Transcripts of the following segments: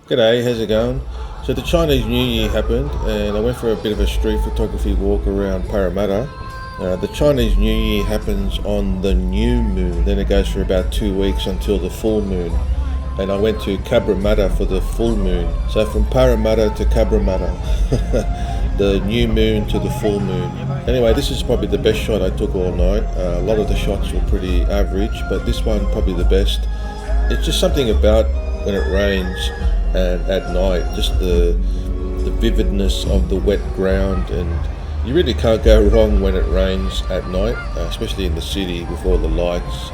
G'day, how's it going? So the Chinese New Year happened and I went for a bit of a street photography walk around Parramatta. The Chinese New Year happens on the new moon, then it goes for about 2 weeks until the full moon. And I went to Cabramatta for the full moon. So from Parramatta to Cabramatta, the new moon to the full moon. Anyway, this is probably the best shot I took all night. A lot of the shots were pretty average, but this one probably the best. It's just something about when it rains and at night, just the vividness of the wet ground, and you really can't go wrong when it rains at night, especially in the city with all the lights.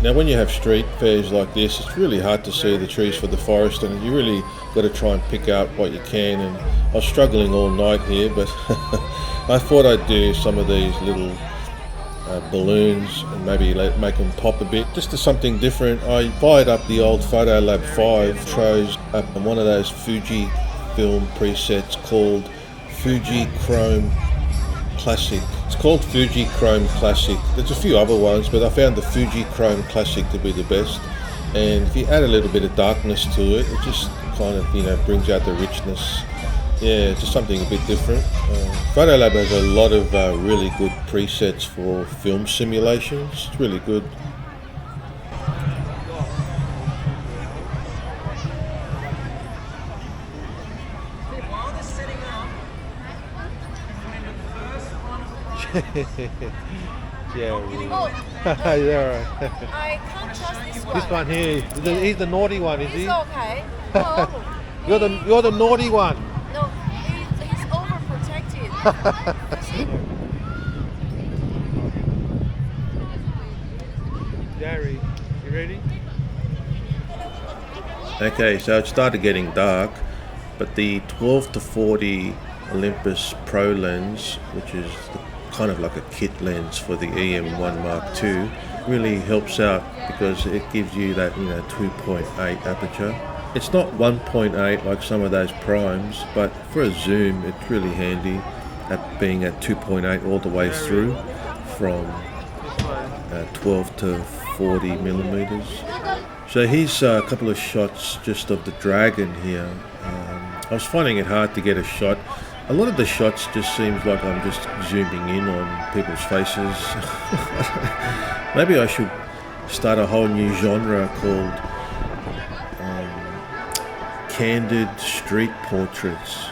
Now when you have street fairs like this, it's really hard to see the trees for the forest, and you really got to try and pick out what you can. And I was struggling all night here, but I thought I'd do some of these little balloons and maybe make them pop a bit, just to something different. I fired up the old Photo Lab 5, chose up one of those Fuji film presets called Fuji Chrome Classic. It's called Fuji Chrome Classic. There's a few other ones, but I found the Fuji Chrome Classic to be the best. And if you add a little bit of darkness to it, it just kind of, brings out the richness. Yeah, just something a bit different. Photo Lab has a lot of really good presets for film simulations. It's really good. Yeah, yeah, right. I can't trust this one. This one here, he's the naughty one, is he? He's okay. Oh, You're the naughty one. no, he's overprotected. Gary, you ready? Okay, so it started getting dark, but the 12 to 40 Olympus Pro lens, which is kind of like a kit lens for the EM1 Mark II, really helps out because it gives you that 2.8 aperture. It's not 1.8 like some of those primes, but for a zoom it's really handy at being at 2.8 all the way through from 12 to 40 millimeters. So here's a couple of shots just of the dragon here. I was finding it hard to get a shot. A lot of the shots just seems like I'm just zooming in on people's faces. Maybe I should start a whole new genre called candid street portraits.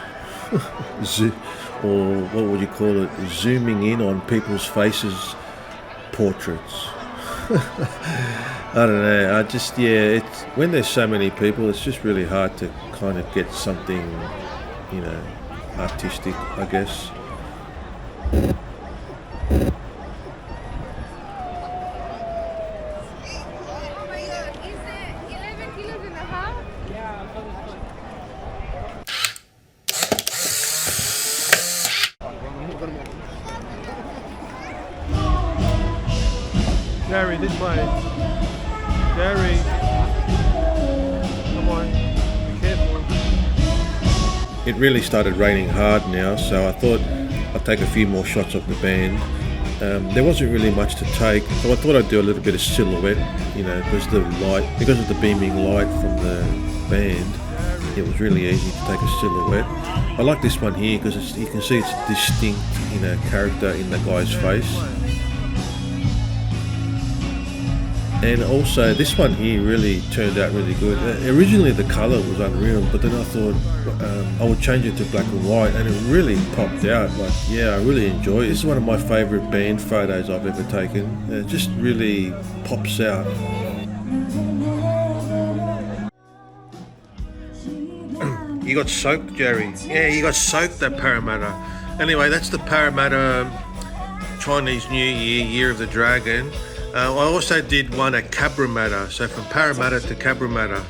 Or what would you call it? Zooming in on people's faces portraits. I don't know. It's when there's so many people, it's just really hard to kind of get something, artistic, I guess. Oh my god, is it 11 kilos and a half? Gary, this way. Gary. Come on. Be careful. It really started raining hard now, so I thought I'd take a few more shots of the band. There wasn't really much to take, so I thought I'd do a little bit of silhouette, because of the beaming light from the band. It was really easy to take a silhouette. I like this one here because you can see it's distinct, character in the guy's face. And also this one here really turned out really good. Originally the colour was unreal, but then I thought I would change it to black and white, and it really popped out. I really enjoy it. This is one of my favourite band photos I've ever taken. It just really pops out. You got soaked, Jerry. Yeah, you got soaked at Parramatta. Anyway, that's the Parramatta Chinese New Year, Year of the Dragon. I also did one at Cabramatta, so from Parramatta to Cabramatta.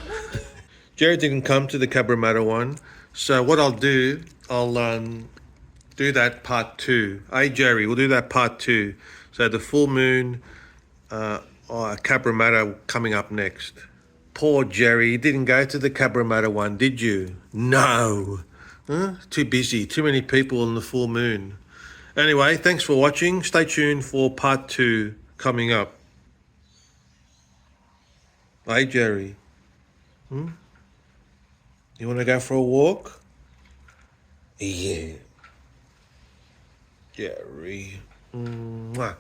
Jerry didn't come to the Cabramatta one, so what I'll do that part 2. Hey Jerry, we'll do that part 2. So the full moon, Cabramatta coming up next. Poor Jerry, you didn't go to the Cabramatta one, did you? No. Huh? Too busy, too many people on the full moon. Anyway, thanks for watching. Stay tuned for part 2 coming up. Hey, Jerry. You want to go for a walk? Yeah. Jerry. Mwah.